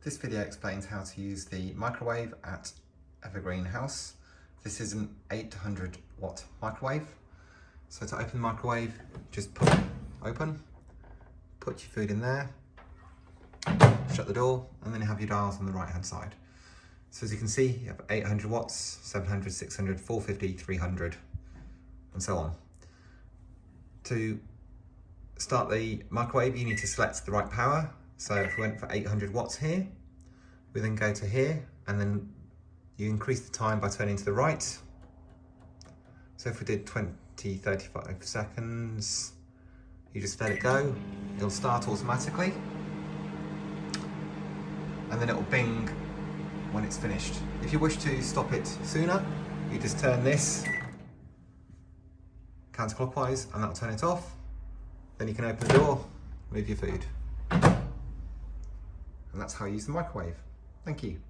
This video explains how to use the microwave at Evergreen House. This is an 800 watt microwave. So to open the microwave, just open, put your food in there, shut the door, and then you have your dials on the right hand side. So as you can see, you have 800 watts, 700, 600, 450, 300, and so on. To start the microwave, you need to select the right power. So if we went for 800 watts here, we then go to here, and then you increase the time by turning to the right. So if we did 20, 35 seconds, you just let it go. It'll start automatically. And then it'll bing when it's finished. If you wish to stop it sooner, you just turn this counterclockwise and that'll turn it off. Then you can open the door, move your food. And that's how you use the microwave. Thank you.